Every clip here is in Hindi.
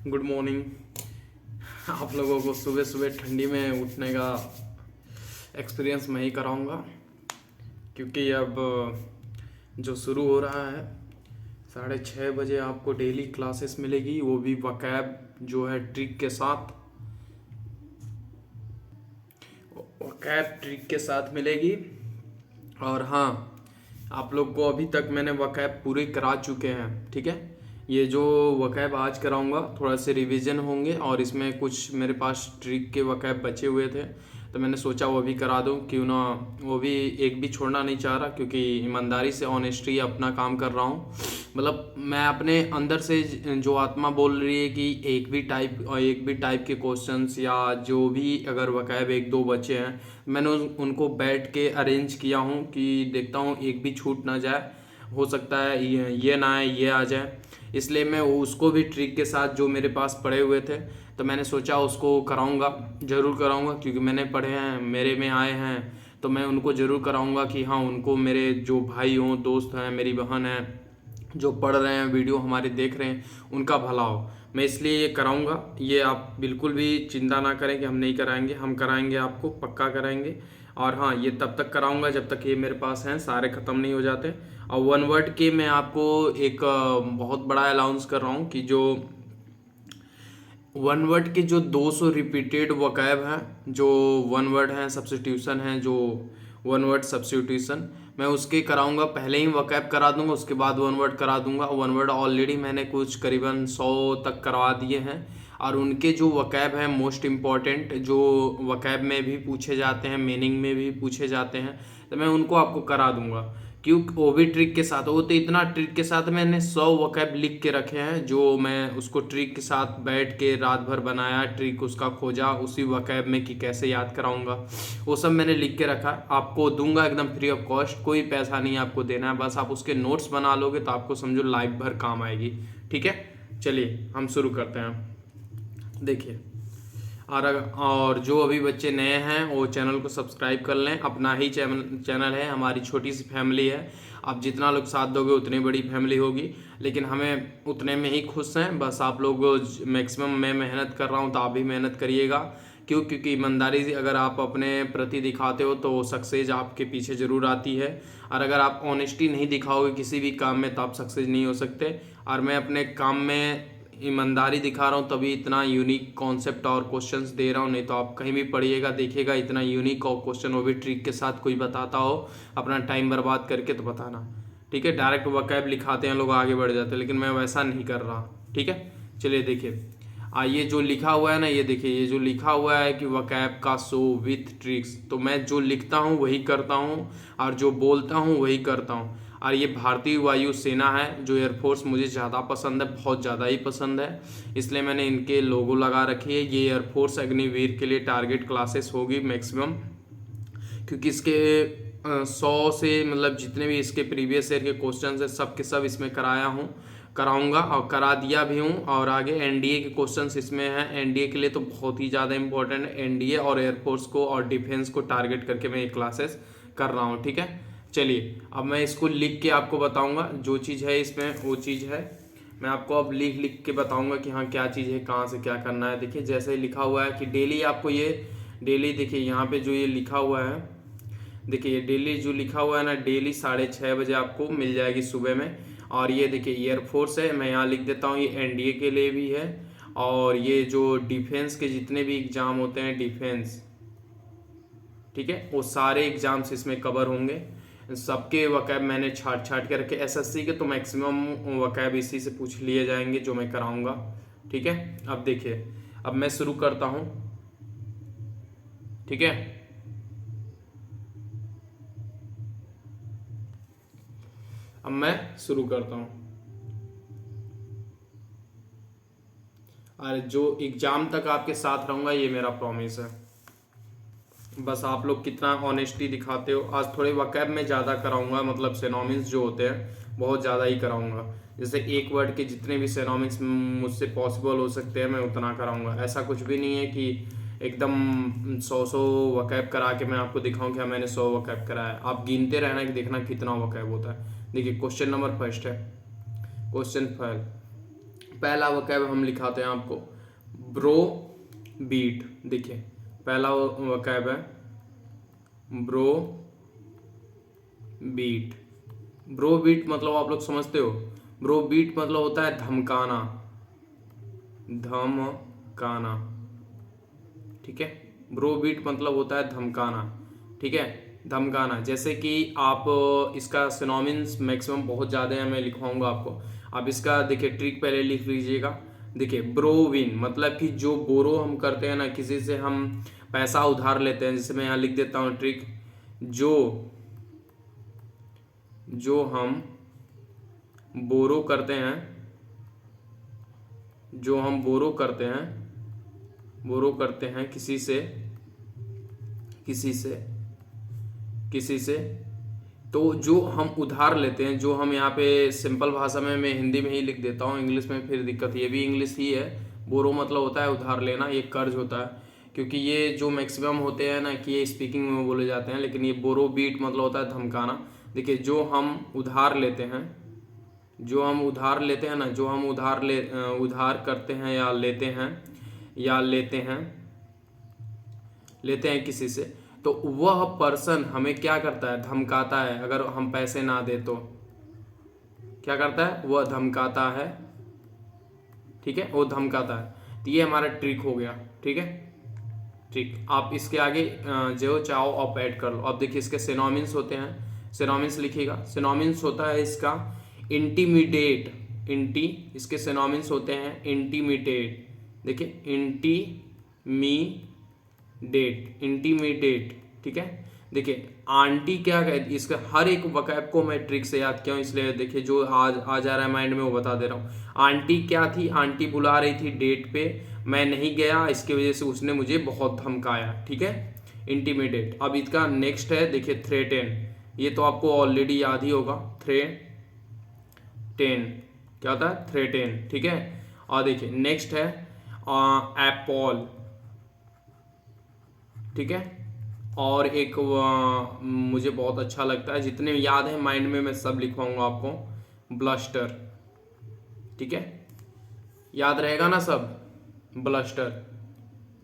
Good morning. आप लोगों को सुबह सुबह ठंडी में उठने का एक्सपीरियंस मैं ही कराऊंगा, क्योंकि अब जो शुरू हो रहा है 6:30 बजे आपको डेली क्लासेस मिलेगी, वो भी वकैब जो है ट्रिक के साथ। वकैब ट्रिक के साथ मिलेगी। और हाँ, आप लोग को अभी तक मैंने वकैब पूरे करा चुके हैं, ठीक है। ये जो वकैब आज कराऊंगा थोड़ा से रिवीजन होंगे, और इसमें कुछ मेरे पास ट्रिक के वकैब बचे हुए थे, तो मैंने सोचा वो भी करा दूं, क्यों ना। वो भी एक भी छोड़ना नहीं चाह रहा, क्योंकि ईमानदारी से ऑनेस्टली अपना काम कर रहा हूँ। मतलब मैं अपने अंदर से जो आत्मा बोल रही है कि एक भी टाइप के क्वेश्चंस या जो भी अगर वकैब एक दो बचे हैं, मैंने उनको बैठ के अरेंज किया हूँ कि देखता हूँ एक भी छूट ना जाए। हो सकता है ये ना आए, ये आ जाए। इसलिए मैं उसको भी ट्रिक के साथ जो मेरे पास पड़े हुए थे, तो मैंने सोचा उसको कराऊंगा, ज़रूर कराऊंगा, क्योंकि मैंने पढ़े हैं, मेरे में आए हैं, तो मैं उनको ज़रूर कराऊंगा कि हाँ, उनको मेरे जो भाई हों, दोस्त हैं, मेरी बहन है, जो पढ़ रहे हैं, वीडियो हमारे देख रहे हैं, उनका भला हो। मैं इसलिए ये कराऊंगा। ये आप बिल्कुल भी चिंता ना करें कि हम नहीं कराएंगे, हम कराएंगे, आपको पक्का कराएंगे। और हाँ, ये तब तक कराऊंगा जब तक ये मेरे पास हैं सारे ख़त्म नहीं हो जाते। और वन वर्ड के मैं आपको एक बहुत बड़ा अनाउंस कर रहा हूँ कि जो वन वर्ड के जो 200 रिपीटेड वकैब हैं, जो वन वर्ड हैं, सब्स्टिट्यूशन हैं, जो वन वर्ड सब्स्टिट्यूशन, मैं उसके कराऊंगा। पहले ही वकैब करा दूंगा, उसके बाद वन वर्ड करा दूंगा। वन वर्ड ऑलरेडी मैंने कुछ करीबन 100 तक करवा दिए हैं, और उनके जो वकैब हैं मोस्ट इम्पॉर्टेंट, जो वकैब में भी पूछे जाते हैं, मीनिंग में भी पूछे जाते हैं, तो मैं उनको आपको करा दूंगा। क्यों? वो भी ट्रिक के साथ। वो तो इतना ट्रिक के साथ मैंने 100 वकैब लिख के रखे हैं, जो मैं उसको ट्रिक के साथ बैठ के रात भर बनाया, ट्रिक उसका खोजा उसी वकैब में कि कैसे याद कराऊंगा, वो सब मैंने लिख के रखा। आपको दूंगा एकदम फ्री ऑफ कॉस्ट, कोई पैसा नहीं आपको देना है, बस आप उसके नोट्स बना लोगे तो आपको समझो लाइफ भर काम आएगी, ठीक है। चलिए हम शुरू करते हैं। देखिए, और जो अभी बच्चे नए हैं वो चैनल को सब्सक्राइब कर लें। अपना ही चैनल है, हमारी छोटी सी फैमिली है। आप जितना लोग साथ दोगे उतनी बड़ी फैमिली होगी, लेकिन हमें उतने में ही खुश हैं। बस आप लोग मैक्सिमम, मैं मेहनत कर रहा हूँ तो आप भी मेहनत करिएगा। क्यों? क्योंकि ईमानदारी से अगर आप अपने प्रति दिखाते हो तो सक्सेस आपके पीछे ज़रूर आती है। और अगर आप ऑनेस्टी नहीं दिखाओगे किसी भी काम में तो आप सक्सेस नहीं हो सकते। और मैं अपने काम में ईमानदारी दिखा रहा हूँ तभी इतना यूनिक कॉन्सेप्ट और क्वेश्चंस दे रहा हूँ, नहीं तो आप कहीं भी पढ़िएगा देखिएगा इतना यूनिक और क्वेश्चन, वो भी ट्रिक के साथ कोई बताता हो अपना टाइम बर्बाद करके, तो बताना, ठीक है। डायरेक्ट वकैब लिखाते हैं लोग, आगे बढ़ जाते हैं, लेकिन मैं वैसा नहीं कर रहा, ठीक है। चलिए देखिए, ये जो लिखा हुआ है ना, ये देखिए, ये जो लिखा हुआ है कि वकैब का शो विथ ट्रिक्स, तो मैं जो लिखता हूँ वही करता हूँ, और जो बोलता हूँ वही करता हूँ। और ये भारतीय वायु सेना है, जो एयरफोर्स मुझे ज़्यादा पसंद है, बहुत ज़्यादा ही पसंद है, इसलिए मैंने इनके लोगो लगा रखी है। ये एयरफोर्स अग्निवीर के लिए टारगेट क्लासेस होगी मैक्सिमम, क्योंकि इसके 100 से, मतलब जितने भी इसके प्रीवियस ईयर के क्वेश्चन है सब के सब इसमें कराया हूँ, कराऊंगा, और करा दिया भी हूँ। और आगे एनडीए के क्वेश्चंस इसमें हैं। एनडीए के लिए तो बहुत ही ज़्यादा इंपॉर्टेंट है, एनडीए और एयरफोर्स को और डिफेंस को टारगेट करके मैं ये क्लासेस कर रहा हूँ, ठीक है। चलिए, अब मैं इसको लिख के आपको बताऊँगा, जो चीज़ है इसमें वो चीज़ है। मैं आपको अब लिख लिख के बताऊँगा कि हाँ क्या चीज़ है, कहाँ से क्या करना है। देखिए, जैसे लिखा हुआ है कि डेली आपको ये, डेली देखिए यहाँ पे जो ये लिखा हुआ है, देखिए ये डेली जो लिखा हुआ है ना, डेली 6:30 बजे आपको मिल जाएगी सुबह में। और ये देखिए एयरफोर्स है, मैं यहाँ लिख देता हूँ, ये एनडीए के लिए भी है। और ये जो डिफेंस के जितने भी एग्ज़ाम होते हैं, डिफेंस, ठीक है, वो सारे एग्ज़ाम्स इसमें कवर होंगे। सबके वकैब मैंने छाट छाट के रखे। एसएससी के तो मैक्सिमम वकैब इसी से पूछ लिए जाएंगे जो मैं कराऊंगा, ठीक है। अब देखिए, अब मैं शुरू करता हूँ, ठीक है। अब मैं शुरू करता हूँ, और जो एग्ज़ाम तक आपके साथ रहूँगा ये मेरा प्रॉमिस है। बस आप लोग कितना ऑनेस्टी दिखाते हो। आज थोड़े वकैब में ज़्यादा कराऊंगा, मतलब सिनोनिम्स जो होते हैं बहुत ज़्यादा ही कराऊंगा। जैसे एक वर्ड के जितने भी सिनोनिम्स मुझसे पॉसिबल हो सकते हैं मैं उतना कराऊंगा। ऐसा कुछ भी नहीं है कि एकदम 100 वकैब करा के मैं आपको दिखाऊं कि हाँ मैंने 100 वकैब कराया। आप गिनते रहना कि देखना कितना वकैब होता है। देखिए, क्वेश्चन नंबर फर्स्ट है, क्वेश्चन पहला वकैब हम लिखाते हैं आपको, ब्रो बीट। देखिए पहला वकैब है ब्रो बीट। ब्रो बीट मतलब आप लोग समझते हो, ब्रो बीट मतलब होता है धमकाना, धमकाना, ठीक है। ब्रो बीट मतलब होता है धमकाना, ठीक है, धमकाना। जैसे कि आप इसका सिनोनिम्स मैक्सिमम बहुत ज़्यादा है, मैं लिखवाऊंगा आपको। आप इसका देखिए ट्रिक पहले लिख लीजिएगा। देखिए ब्रोविन मतलब कि जो बोरो हम करते हैं ना, किसी से हम पैसा उधार लेते हैं, जैसे मैं यहाँ लिख देता हूँ ट्रिक, जो हम बोरो करते हैं, जो हम बोरो करते हैं किसी से, तो जो हम उधार लेते हैं, जो हम यहाँ पे सिंपल भाषा में मैं हिंदी में ही लिख देता हूँ, इंग्लिश में फिर दिक्कत, ये भी इंग्लिश ही है। बोरो मतलब होता है उधार लेना, ये कर्ज होता है, क्योंकि ये जो मैक्सिमम होते हैं ना कि ये स्पीकिंग में बोले जाते हैं, लेकिन ये बोरो बीट मतलब होता है धमकाना। देखिए जो हम उधार लेते हैं, ना, जो हम उधार करते हैं या लेते हैं किसी से, तो वह पर्सन हमें क्या करता है, धमकाता है। अगर हम पैसे ना दे तो क्या करता है, वह धमकाता है, ठीक है, वो धमकाता है। तो ये हमारा ट्रिक हो गया, ठीक है। ठीक, आप इसके आगे जो चाहो आप ऐड कर लो। अब देखिए इसके सिनोनिम्स होते हैं, सिनोनिम्स लिखिएगा। सिनोनिम्स होता है इसका इंटीमीडिएट, इसके सिनोनिम्स होते हैं इंटीमीडिएट। देखिए इंटीमीडिएट, ठीक है। देखिए आंटी क्या कहती, इसका हर एक वकैब को मैं ट्रिक से याद किया हूँ, इसलिए देखिए जो आज आ जा रहा है माइंड में वो बता दे रहा हूँ। आंटी क्या थी, आंटी बुला रही थी डेट पे, मैं नहीं गया, इसकी वजह से उसने मुझे बहुत धमकाया, ठीक है, इंटीमीडिएट। अब इसका नेक्स्ट है देखिए थ्रेटेन, ये तो आपको ऑलरेडी याद ही होगा, थ्रेटेन क्या होता है, थ्रेटेन, ठीक है। और देखिए नेक्स्ट है एपॉल, ठीक है। और एक मुझे बहुत अच्छा लगता है, जितने याद है माइंड में मैं सब लिखवाऊंगा आपको, ब्लस्टर, ठीक है, याद रहेगा ना सब, ब्लस्टर,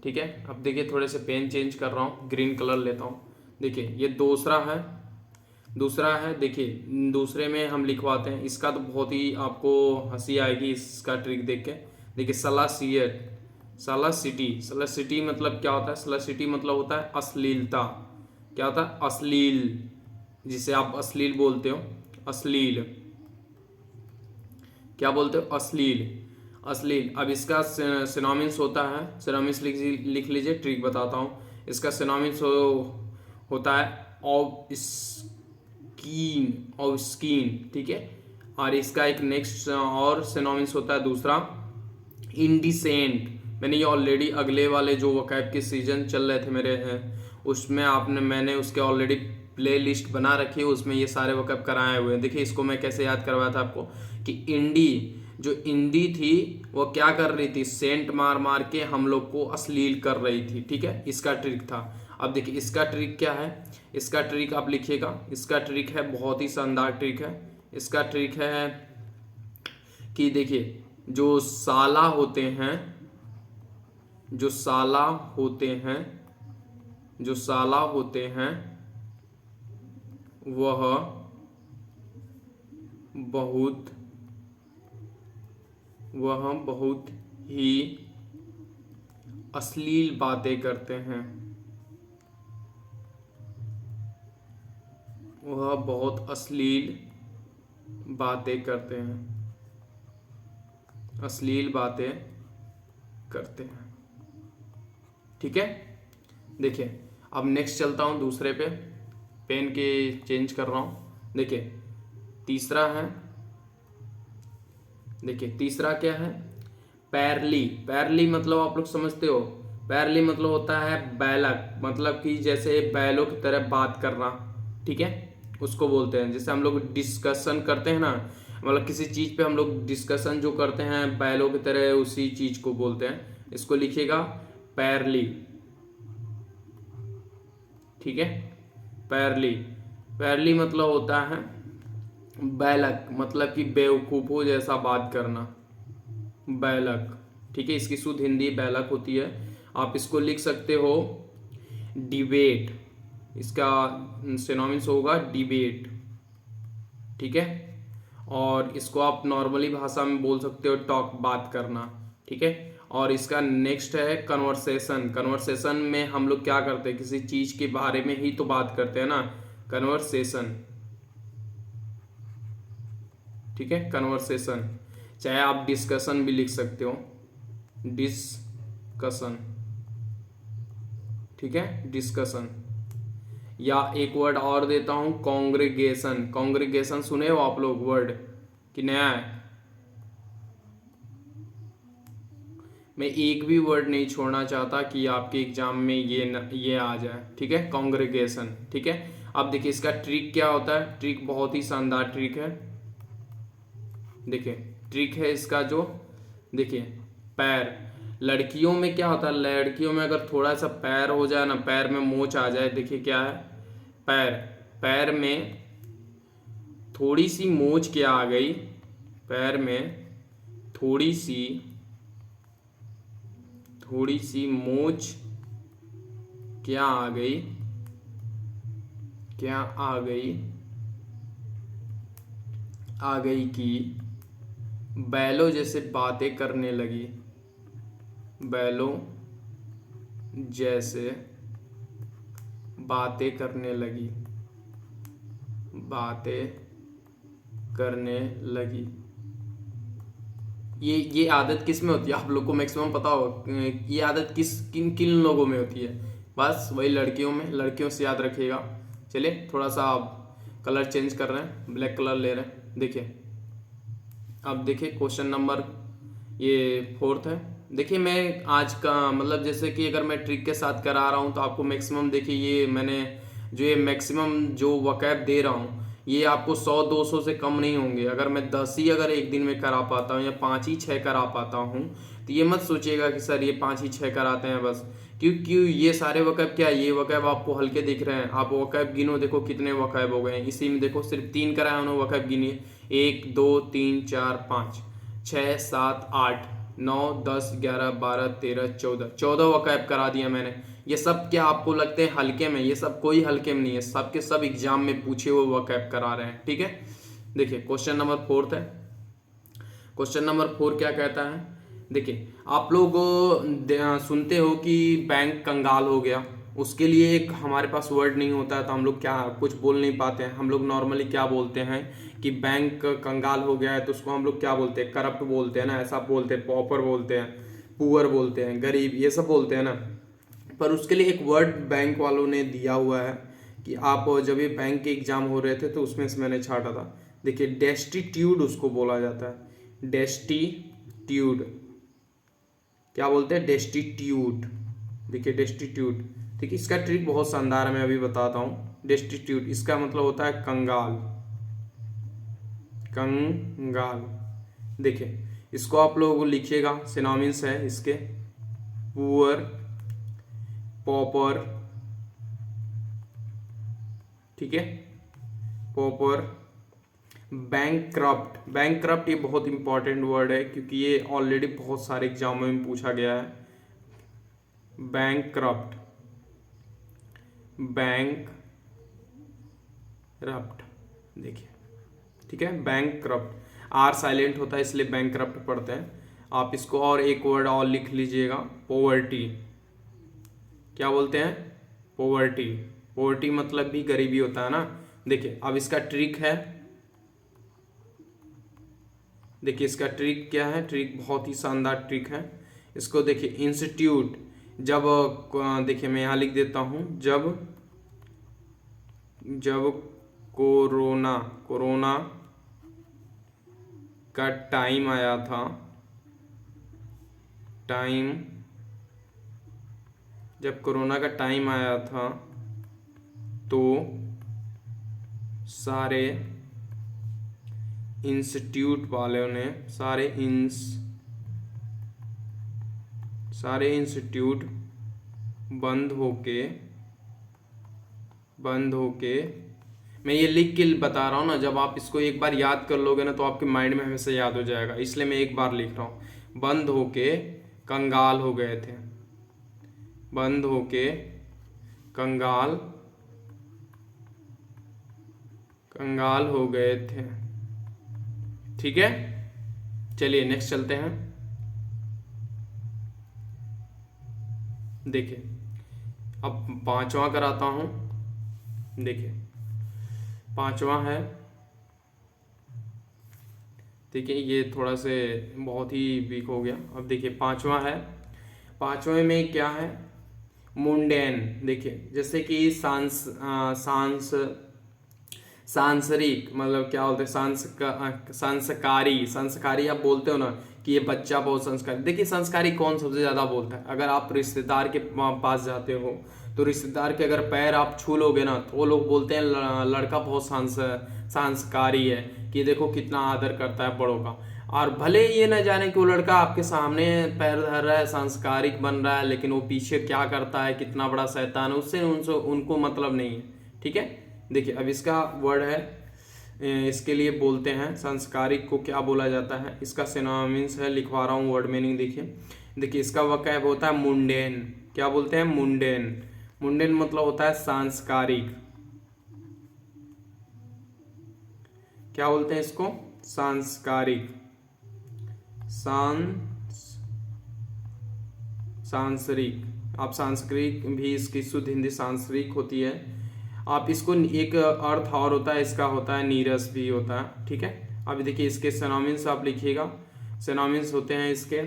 ठीक है। अब देखिए थोड़े से पेन चेंज कर रहा हूँ, ग्रीन कलर लेता हूँ। देखिए ये दूसरा है, देखिए दूसरे में हम लिखवाते हैं, इसका तो बहुत ही आपको हंसी आएगी इसका ट्रिक देख के। देखिए सलासिटी मतलब क्या होता है, सलासिटी मतलब होता है अश्लीलता। क्या होता है, अश्लील, जिसे आप अश्लील बोलते हो, अश्लील, क्या बोलते हो, अश्लील। अब इसका सिनोनिम्स होता है, सिनोनिम्स लिख लीजिए, ट्रिक बताता हूँ। इसका सिनोनिम्स होता है ऑब्स्कीन, ठीक है। और इसका एक नेक्स्ट और सिनोनिम्स होता है दूसरा, इंडिसेंट। मैंने ये ऑलरेडी अगले वाले जो वकैब के सीजन चल रहे थे मेरे उसमें मैंने उसके ऑलरेडी प्ले लिस्ट बना रखी है, उसमें ये सारे वकैब कराए हुए हैं। देखिए इसको मैं कैसे याद करवाया था आपको, कि जो इंडी थी वो क्या कर रही थी, सेंट मार के हम लोग को अश्लील कर रही थी, ठीक है, इसका ट्रिक था। अब देखिए इसका ट्रिक क्या है, इसका ट्रिक आप लिखिएगा, इसका ट्रिक है बहुत ही शानदार ट्रिक है। इसका ट्रिक है कि देखिए जो साला होते हैं, वह बहुत ही अश्लील बातें करते हैं, वह बहुत अश्लील बातें करते हैं, ठीक है। देखिए अब नेक्स्ट चलता हूँ दूसरे पे, पेन के चेंज कर रहा हूँ। देखिए तीसरा क्या है, पैरली मतलब आप लोग समझते हो, पैरली मतलब होता है बैलक, मतलब कि जैसे बैलों की तरह बात करना, ठीक है, उसको बोलते हैं। जैसे हम लोग डिस्कशन करते हैं ना, मतलब किसी चीज पे हम लोग डिस्कशन जो करते हैं बैलों की तरह, उसी चीज को बोलते हैं। इसको लिखिएगा पैरली, ठीक है, पैरली मतलब होता है बैलक, मतलब कि बेवकूफों जैसा बात करना, बैलक। ठीक है, इसकी शुद्ध हिंदी बैलक होती है। आप इसको लिख सकते हो डिबेट, इसका सिनोनिम्स होगा डिबेट। ठीक है, और इसको आप नॉर्मली भाषा में बोल सकते हो टॉक, बात करना। ठीक है, और इसका नेक्स्ट है कन्वर्सेशन। कन्वर्सेशन में हम लोग क्या करते हैं, किसी चीज के बारे में ही तो बात करते हैं ना, कन्वर्सेशन। ठीक है, कन्वर्सेशन, चाहे आप डिस्कशन भी लिख सकते हो, डिस्कशन। ठीक है, डिस्कशन। या एक वर्ड और देता हूं, कॉन्ग्रीगेशन। कॉन्ग्रीगेशन सुने हो आप लोग वर्ड कि नया है? मैं एक भी वर्ड नहीं छोड़ना चाहता कि आपके एग्जाम में ये आ जाए। ठीक है, कॉन्ग्रीगेशन। ठीक है, अब देखिए इसका ट्रिक क्या होता है। ट्रिक बहुत ही शानदार ट्रिक है। देखिए ट्रिक है इसका जो, देखिए पैर, लड़कियों में क्या होता है, लड़कियों में अगर थोड़ा सा पैर हो जाए ना, पैर में मोच आ जाए, देखिए क्या है, पैर, पैर में थोड़ी सी मोच क्या आ गई, पैर में थोड़ी सी मोच क्या आ गई, क्या आ गई, आ गई कि बैलों जैसे बातें करने लगी, बैलों जैसे बातें करने लगी, बातें करने लगी। ये आदत किस में होती है, आप लोग को मैक्सिमम पता होगा ये आदत किन किन लोगों में होती है, बस वही लड़कियों में। लड़कियों से याद रखिएगा। चलिए थोड़ा सा आप कलर चेंज कर रहे हैं, ब्लैक कलर ले रहे हैं। देखिए अब देखिए क्वेश्चन नंबर ये 4th है। देखिए मैं आज का मतलब जैसे कि अगर मैं ट्रिक के साथ करा रहा हूँ तो आपको मैक्सिमम, देखिए ये मैंने जो ये मैक्सिमम जो वकैब दे रहा हूँ ये आपको 100-200 से कम नहीं होंगे। अगर मैं 10 ही अगर एक दिन में करा पाता हूँ या 5 ही 6 करा पाता हूँ तो ये मत सोचिएगा कि सर ये 5 ही 6 कराते हैं बस। क्यों ये सारे वकैब क्या है, ये वकैब आपको हल्के दिख रहे हैं। आप वकैब गिनो, देखो कितने वकैब हो गए हैं। इसी में देखो सिर्फ 3 कराए उन्होंने वकैब गिनिए, 1 2 3 4 5 6 7 8 9 10 11 12 13 14 वकैब करा दिया मैंने। ये सब क्या आपको लगते हैं हल्के में, ये सब कोई हल्के में नहीं है, सबके सब एग्जाम में पूछे हुए वकैब करा रहे हैं। ठीक है, देखिए क्वेश्चन नंबर 4th है। क्वेश्चन नंबर 4 क्या कहता है, देखिए आप लोग सुनते हो कि बैंक कंगाल हो गया, उसके लिए एक हमारे पास वर्ड नहीं होता है तो हम लोग क्या कुछ बोल नहीं पाते हैं। हम लोग नॉर्मली क्या बोलते हैं कि बैंक कंगाल हो गया है तो उसको हम लोग क्या बोलते हैं, करप्ट बोलते हैं ना, ऐसा बोलते हैं, पॉपर बोलते हैं, पुअर बोलते हैं, गरीब, ये सब बोलते हैं ना। पर उसके लिए एक वर्ड बैंक वालों ने दिया हुआ है कि आप जब ये बैंक के एग्जाम हो रहे थे तो उसमें से मैंने छाटा था। देखिए डेस्टिट्यूड उसको बोला जाता है, डेस्टिट्यूड। क्या बोलते हैं, डेस्टिट्यूड। देखिए डेस्टिट्यूड, ठीक है, इसका ट्रिक बहुत शानदार है, मैं अभी बताता हूँ। डेस्टिट्यूड इसका मतलब होता है कंगाल, कंगाल। देखिए इसको आप लोग लिखिएगा, सिनोनिम्स है इसके, पुअर, पॉपर, ठीक है, पॉपर, बैंकक्रप्ट। बैंकक्रप्ट ये बहुत इंपॉर्टेंट वर्ड है क्योंकि ये ऑलरेडी बहुत सारे एग्जामों में पूछा गया है। बैंकक्रप्ट, बैंकक्रप्ट, देखिए ठीक है, बैंकक्रप्ट, आर साइलेंट होता है इसलिए बैंकक्रप्ट पढ़ते हैं। आप इसको और एक वर्ड और लिख लीजिएगा, पोवर्टी। क्या बोलते हैं, पोवर्टी। पोवर्टी मतलब भी गरीबी होता है ना। देखिए अब इसका ट्रिक है, देखिए इसका ट्रिक क्या है, ट्रिक बहुत ही शानदार ट्रिक है। इसको देखिए इंस्टीट्यूट, जब देखिए मैं यहाँ लिख देता हूँ, जब कोरोना का टाइम आया था, जब कोरोना का टाइम आया था तो सारे इंस्टीट्यूट वालों ने, सारे इंस्टीट्यूट बंद होके, मैं ये लिख के बता रहा हूँ ना, जब आप इसको एक बार याद कर लोगे ना तो आपके माइंड में हमेशा याद हो जाएगा, इसलिए मैं एक बार लिख रहा हूँ। बंद होके कंगाल हो गए थे, बंद होके कंगाल कंगाल हो गए थे। ठीक है, चलिए नेक्स्ट चलते हैं। देखिए अब पांचवा कराता हूं। देखिए पांचवा है, देखिए ये थोड़ा से बहुत ही वीक हो गया। अब देखिए पांचवा है, पांचवे में क्या है, मुंडेन। देखिए जैसे कि सांसरिक मतलब क्या बोलते हैं, संस्कारी, संस्कारी आप बोलते हो ना कि ये बच्चा बहुत संस्कारी। देखिए संस्कारी कौन सबसे ज्यादा बोलता है, अगर आप रिश्तेदार के पास जाते हो तो रिश्तेदार के अगर पैर आप छू लोगे ना तो वो लोग बोलते हैं लड़का बहुत संस्कारी है, कि देखो कितना आदर करता है बड़ों का। और भले ये न जाने कि वो लड़का आपके सामने पैर धर रहा है, संस्कारिक बन रहा है, लेकिन वो पीछे क्या करता है, कितना बड़ा शैतान है, उससे उनको मतलब नहीं है। ठीक है, देखिए अब इसका वर्ड है, इसके लिए बोलते हैं संस्कारिक को क्या बोला जाता है, इसका सिनोनिम्स है, लिखवा रहा हूँ वर्ड मीनिंग। देखिए देखिए इसका वर्ब होता है मुंडेन। क्या बोलते हैं, मुंडेन। मुंडेन मतलब होता है सांस्कारिक। क्या बोलते हैं इसको, सांस्कारिक, सांसरिक। आप सांस्कृतिक भी इसकी शुद्ध हिंदी सांस्कृतिक होती है। आप इसको एक अर्थ और होता है, इसका होता है नीरस भी होता है। ठीक है, अब देखिए इसके सिनोनिम्स आप लिखिएगा। सिनोनिम्स होते हैं इसके,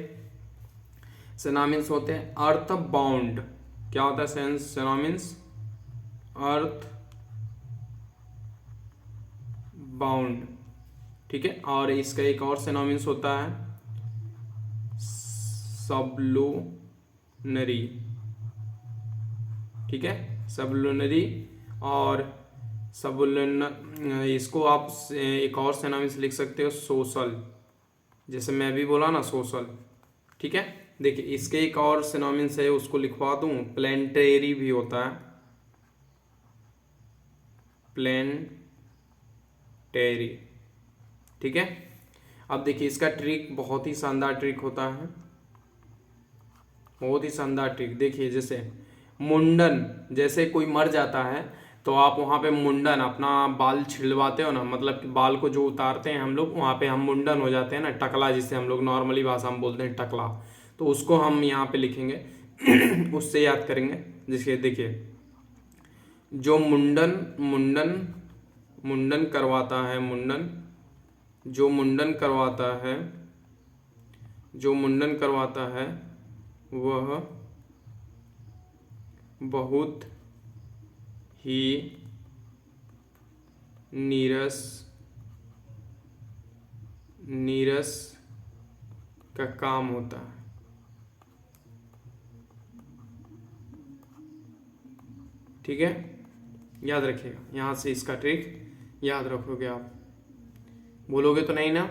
सिनोनिम्स होते हैं अर्थ बाउंड। क्या होता है सिनोनिम्स, अर्थ बाउंड। ठीक है, और इसका एक और सिनोनिम्स होता है सबलुनरी। ठीक है, सबलुनरी। और सबुलन, इसको आप एक और सिनोनिम्स लिख सकते हो सोशल, जैसे मैं भी बोला ना सोशल। ठीक है, देखिए इसके एक और सिनोनिम्स है, उसको लिखवा दूं, प्लेंटेरी भी होता है, प्लेंटेरी। ठीक है, अब देखिए इसका ट्रिक बहुत ही शानदार ट्रिक होता है, बहुत ही शानदार ट्रिक। देखिए जैसे मुंडन, जैसे कोई मर जाता है तो आप वहाँ पे मुंडन, अपना बाल छिलवाते हो ना, मतलब कि बाल को जो उतारते हैं हम लोग, वहाँ पे हम मुंडन हो जाते हैं ना, टकला जिसे हम लोग नॉर्मली भाषा में बोलते हैं टकला, तो उसको हम यहाँ पे लिखेंगे उससे याद करेंगे। जैसे देखिए जो मुंडन मुंडन मुंडन करवाता है, मुंडन, जो मुंडन करवाता है, जो मुंडन करवाता है वह बहुत ही नीरस नीरस का काम होता है। ठीक है, याद रखिएगा, यहाँ से इसका ट्रिक याद रखोगे आप, बोलोगे तो नहीं ना।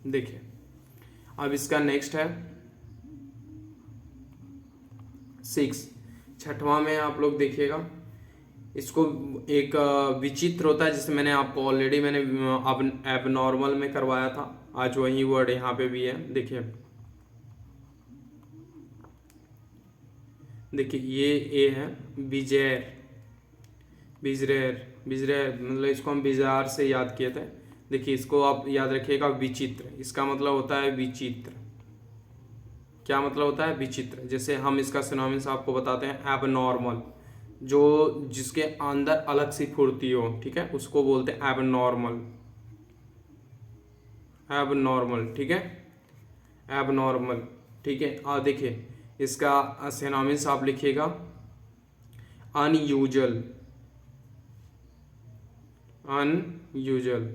देखिए अब इसका नेक्स्ट है 6, छठवां में आप लोग देखिएगा, इसको एक विचित्र होता है, जिसे मैंने आपको ऑलरेडी मैंने अब एबनॉर्मल में करवाया था, आज वही वर्ड यहाँ पे भी है। देखिए देखिए ये ए है, बिजैर, बिजरैर, बिजरैर मतलब इसको हम बिजार से याद किए थे। देखिए इसको आप याद रखिएगा, विचित्र, इसका मतलब होता है विचित्र। क्या मतलब होता है, विचित्र। जैसे हम इसका सिनोनिम्स आपको बताते हैं एबनॉर्मल, जो जिसके अंदर अलग सी फुर्ती हो, ठीक है, उसको बोलते हैं एबनॉर्मल, एबनॉर्मल। ठीक है, एबनॉर्मल। ठीक है, और देखिए इसका सिनोनिम्स आप लिखिएगा अनयूजुअल, अनयूजुअल।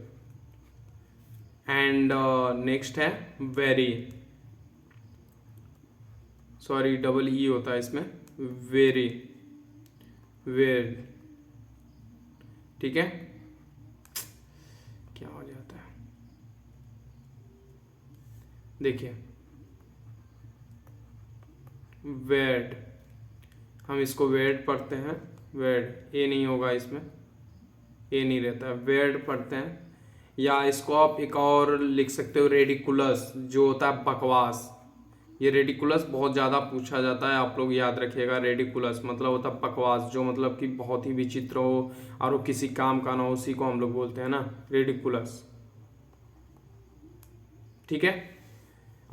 एंड नेक्स्ट है वेरी, सॉरी डबल ई होता है इसमें, वेरी, वेर। ठीक है, क्या हो जाता है, देखिए वेड, हम इसको वेड पढ़ते हैं, वेड, ए नहीं होगा इसमें, ए नहीं रहता है, वेड पढ़ते हैं। या इसको आप एक और लिख सकते हो रेडिकुलस, जो होता है बकवास। ये रेडिकुलस बहुत ज़्यादा पूछा जाता है, आप लोग याद रखिएगा। रेडिकुलस मतलब होता है बकवास, जो मतलब कि बहुत ही विचित्र हो और वो किसी काम का ना हो, उसी को हम लोग बोलते हैं ना रेडिकुलस। ठीक है।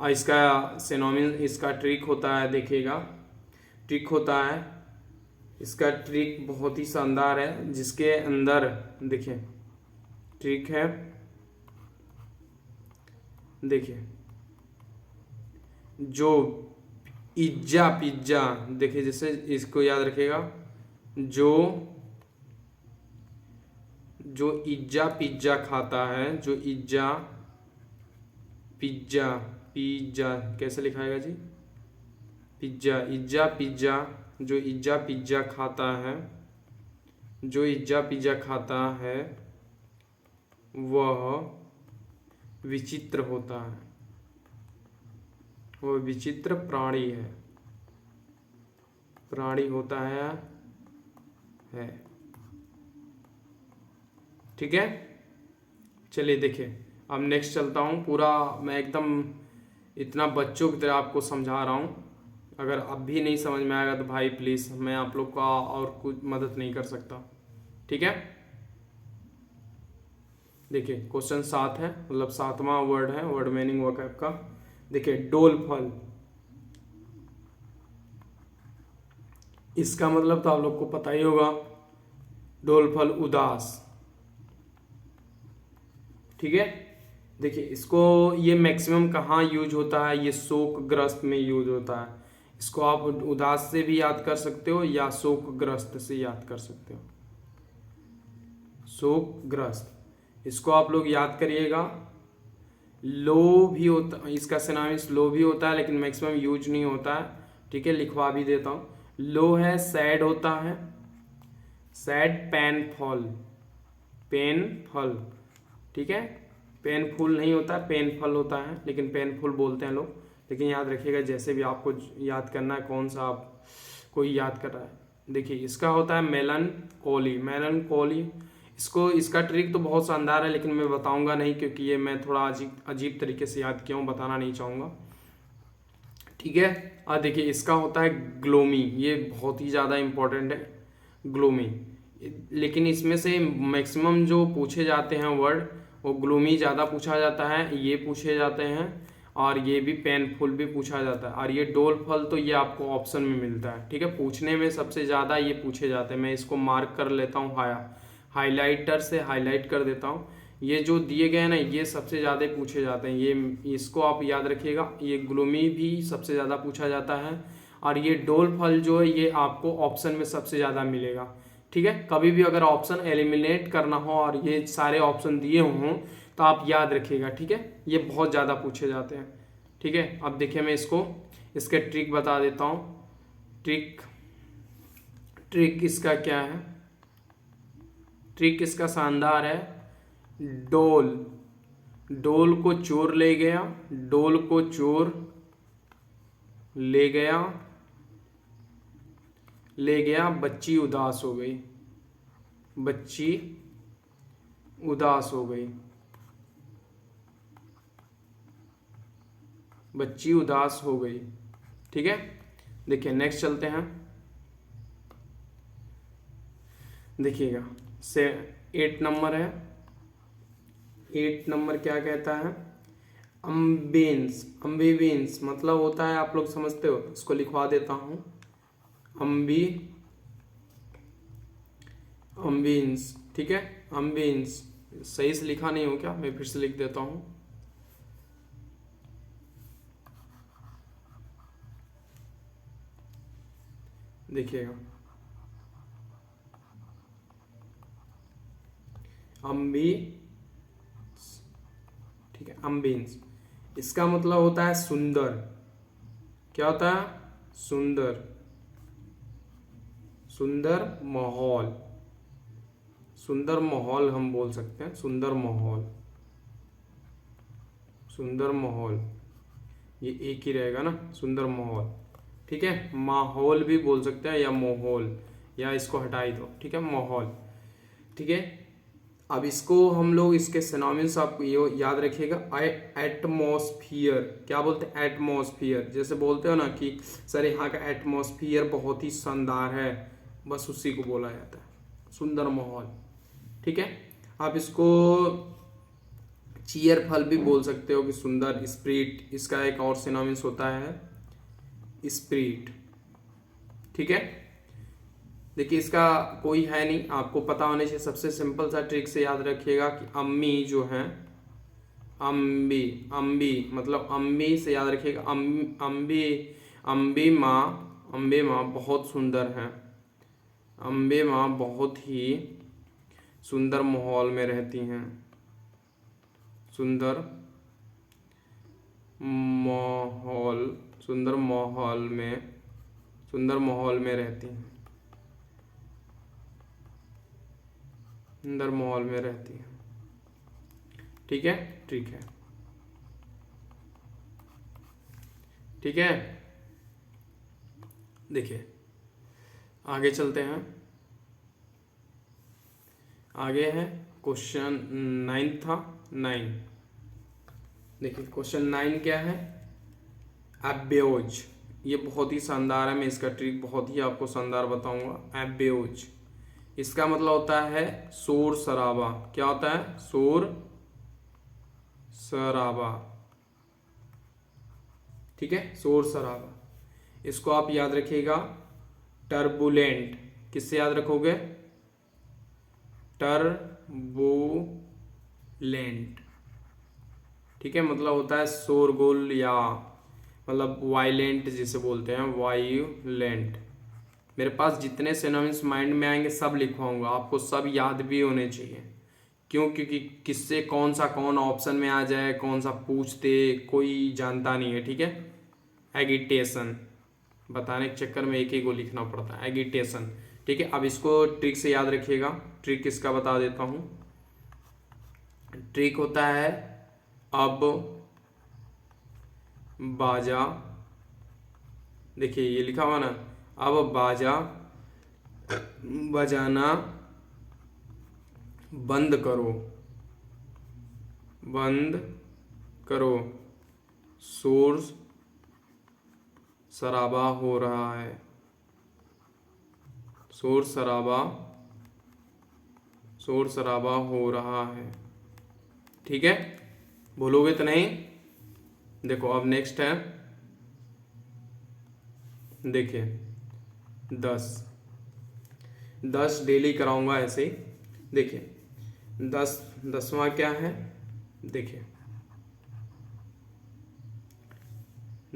और इसका सिनोनिम, इसका ट्रिक होता है, देखिएगा ट्रिक होता है, इसका ट्रिक बहुत ही शानदार है, जिसके अंदर देखिए ट्रिक है, देखिए जो इज्जा पिज्जा, देखिए जैसे इसको याद रखिएगा, जो जो इज्जा पिज्जा खाता है, जो इज्जा पिज्जा, पिज्जा कैसे लिखाएगा जी, पिज्जा, इज्जा पिज्जा, जो इज्जा पिज्जा खाता है, जो इज्जा पिज्जा खाता है वह विचित्र होता है, वह विचित्र प्राणी है, प्राणी होता है। ठीक है। चलिए देखिए, अब नेक्स्ट चलता हूँ। पूरा मैं एकदम इतना बच्चों की तरह आपको समझा रहा हूँ, अगर अब भी नहीं समझ में आएगा तो भाई प्लीज़, मैं आप लोग का और कुछ मदद नहीं कर सकता। ठीक है। देखिए क्वेश्चन 7 है, मतलब 7वां वर्ड है वर्ड मीनिंग वोकैब का। देखिए डोल फल, इसका मतलब तो आप लोग को पता ही होगा, डोल फल उदास। ठीक है। देखिए इसको, ये मैक्सिमम कहाँ यूज होता है, ये शोकग्रस्त में यूज होता है। इसको आप उदास से भी याद कर सकते हो या शोकग्रस्त से याद कर सकते हो। शोकग्रस्त, इसको आप लोग याद करिएगा। लो भी होता, इसका सिनोनिम्स लो भी होता है, लेकिन मैक्सिमम यूज नहीं होता है। ठीक है, लिखवा भी देता हूँ। लो है सैड होता है, सैड पेनफुल, पेनफुल। ठीक है, पेनफुल नहीं होता, पेनफुल होता है, लेकिन पेनफुल बोलते हैं लोग। लेकिन याद रखिएगा, जैसे भी आपको याद करना है, कौन सा आप कोई याद कर रहा है। देखिए इसका होता है मेलनकोली, मेलनकोली। इसको, इसका ट्रिक तो बहुत शानदार है, लेकिन मैं बताऊंगा नहीं, क्योंकि ये मैं थोड़ा अजीब अजीब तरीके से याद किया हूँ, बताना नहीं चाहूँगा। ठीक है। और देखिए इसका होता है ग्लोमी, ये बहुत ही ज़्यादा इंपॉर्टेंट है, ग्लोमी। लेकिन इसमें से मैक्सिमम जो पूछे जाते हैं वर्ड, वो ग्लूमी ज़्यादा पूछा जाता है, ये पूछे जाते हैं, और ये भी पेनफुल भी पूछा जाता है। और ये डोल फल तो ये आपको ऑप्शन में मिलता है। ठीक है, पूछने में सबसे ज़्यादा ये पूछे जाते हैं। मैं इसको मार्क कर लेता हूँ, हाईलाइटर से हाईलाइट कर देता हूँ। ये जो दिए गए हैं ना, ये सबसे ज़्यादा पूछे जाते हैं। ये इसको आप याद रखिएगा, ये ग्लूमी भी सबसे ज़्यादा पूछा जाता है, और ये डोल फल जो है ये आपको ऑप्शन में सबसे ज़्यादा मिलेगा। ठीक है, कभी भी अगर ऑप्शन एलिमिनेट करना हो और ये सारे ऑप्शन दिए हों तो आप याद रखिएगा। ठीक है, ये बहुत ज़्यादा पूछे जाते हैं। ठीक है, अब देखिए मैं इसको, इसके ट्रिक बता देता हूँ। ट्रिक, ट्रिक इसका क्या है, ट्रिक इसका शानदार है। डोल, डोल को चोर ले गया, डोल को चोर ले गया, ले गया, बच्ची उदास हो गई, बच्ची उदास हो गई, बच्ची उदास हो गई। ठीक है, देखिए नेक्स्ट चलते हैं। देखिएगा से 8 नंबर है, 8 नंबर क्या कहता है, अम्बियंस, अम्बिवेंस मतलब होता है, आप लोग समझते हो, इसको लिखवा देता हूँ, अम्बियंस। ठीक है, अम्बियंस सही से लिखा नहीं हो क्या, मैं फिर से लिख देता हूँ। देखिएगा अम्बी, ठीक है, अम्बियंस, इसका मतलब होता है सुंदर। क्या होता है, सुंदर, सुंदर माहौल, सुंदर माहौल हम बोल सकते हैं, सुंदर माहौल, सुंदर माहौल, ये एक ही रहेगा ना, सुंदर माहौल। ठीक है, माहौल भी बोल सकते हैं या माहौल, या इसको हटा ही दो। ठीक है, माहौल। ठीक है, अब इसको हम लोग इसके सिनोनिम्स आप ये याद रखिएगा। एटमॉस्फियर, क्या बोलते हैं? एटमॉस्फियर। जैसे बोलते हो ना कि सर यहाँ का एटमॉस्फियर बहुत ही शानदार है, बस उसी को बोला जाता है, सुंदर माहौल। ठीक है। आप इसको चीयरफुल भी बोल सकते हो कि सुंदर। स्पिरिट, इसका एक और सिनोनिम्स होता है स्पिरिट। ठीक है। देखिए इसका कोई है नहीं, आपको पता होने चाहिए। सबसे सिंपल सा ट्रिक से याद रखिएगा कि अम्मी जो है, अम्बी, अम्बी मतलब अम्बी से याद रखिएगा। अम्बी, अम्बे माँ बहुत सुंदर हैं। अम्बे माँ बहुत ही सुंदर माहौल में रहती हैं। सुंदर माहौल, सुंदर माहौल में रहती हैं। सुंदर माहौल में रहती है। ठीक है, ठीक है, ठीक है। देखिए आगे चलते हैं। आगे है क्वेश्चन 9 था, 9। देखिए क्वेश्चन 9 क्या है? एब्योज। ये बहुत ही शानदार है, मैं इसका ट्रिक बहुत ही आपको शानदार बताऊंगा। एब्योज, इसका मतलब होता है शोर शराबा। क्या होता है? शोर शराबा। ठीक है, शोर शराबा। इसको आप याद रखिएगा टर्बुलेंट। किससे याद रखोगे? टर्बुलेंट। ठीक है, मतलब होता है शोरगुल, या मतलब वायलेंट जिसे बोलते हैं, वायलेंट। मेरे पास जितने सिनोनिम्स माइंड में आएंगे सब लिखवाऊंगा, आपको सब याद भी होने चाहिए। क्यों? क्योंकि किससे कौन सा कौन ऑप्शन में आ जाए, कौन सा पूछते, कोई जानता नहीं है। ठीक है। एगिटेशन, बताने के चक्कर में एक ही को लिखना पड़ता है, एगिटेशन। ठीक है। अब इसको ट्रिक से याद रखिएगा। ट्रिक किसका बता देता हूं। ट्रिक होता है अब बाजा। देखिए ये लिखा हुआ ना, अब बाजा बजाना बंद करो, बंद करो, शोर शराबा हो रहा है, शोर शराबा हो रहा है। ठीक है, भूलोगे तो नहीं। देखो अब नेक्स्ट है, देखिए 10 डेली कराऊंगा ऐसे ही। देखिए 10वां क्या है? देखिए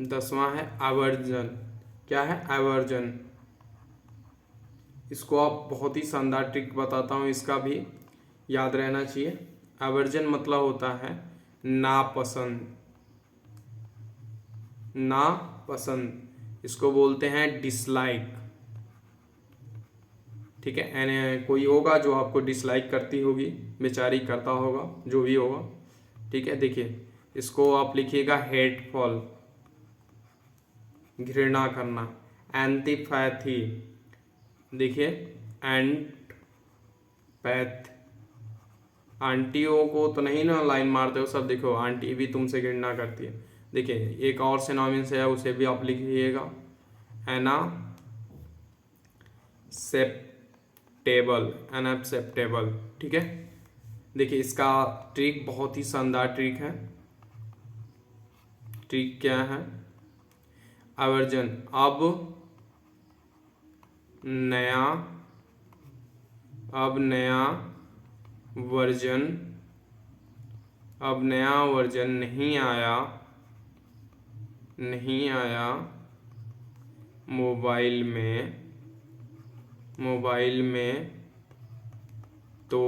10वां है आवर्जन। क्या है? आवर्जन। इसको आप बहुत ही शानदार ट्रिक बताता हूँ, इसका भी याद रहना चाहिए। आवर्जन मतलब होता है नापसंद, नापसंद। इसको बोलते हैं डिसलाइक। ठीक है, यानी कोई होगा जो आपको डिसलाइक करती होगी, बेचारी करता होगा, जो भी होगा। ठीक है। देखिए इसको आप लिखिएगा हेटफुल, घृणा करना। एंटीपैथी, देखिए एंटपैथ। आंटियों को तो नहीं ना लाइन मारते हो सब, देखो आंटी भी तुमसे घृणा करती है। देखिए एक और सिनोनिम्स है, उसे भी आप लिखिएगा एनासेप्टेबल, एनएक्सेप्टेबल। ठीक है। देखिए इसका ट्रिक बहुत ही शानदार ट्रिक है। ट्रिक क्या है? आवर्जन अब नया वर्जन, अब नया वर्जन नहीं आया मोबाइल में तो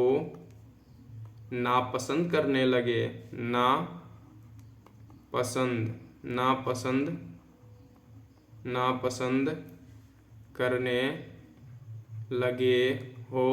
नापसंद करने लगे, नापसंद करने लगे हो।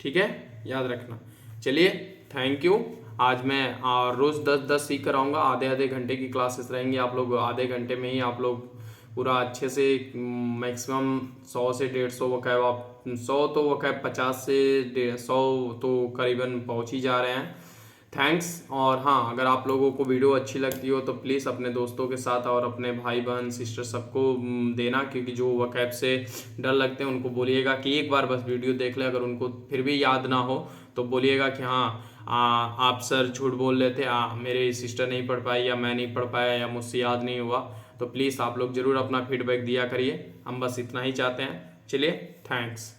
ठीक है, याद रखना। चलिए थैंक यू। आज मैं रोज़ 10-10 सीख कर आऊँगा। आधे घंटे की क्लासेस रहेंगी। आप लोग आधे घंटे में ही आप लोग पूरा अच्छे से मैक्सिमम 100 से 150 वोकैब आप 100 तो वकैब 50 से 100 तो करीबन पहुंच ही जा रहे हैं। थैंक्स। और हाँ, अगर आप लोगों को वीडियो अच्छी लगती हो तो प्लीज़ अपने दोस्तों के साथ और अपने भाई बहन सिस्टर सबको देना, क्योंकि जो वकैब से डर लगते हैं उनको बोलिएगा कि एक बार बस वीडियो देख ले। अगर उनको फिर भी याद ना हो तो बोलिएगा कि हाँ आप सर झूठ बोल रहे थे, मेरे सिस्टर नहीं पढ़ पाई या मैं नहीं पढ़ पाया या मुझसे याद नहीं हुआ। तो प्लीज़ आप लोग ज़रूर अपना फीडबैक दिया करिए, हम बस इतना ही चाहते हैं। चलिए, थैंक्स।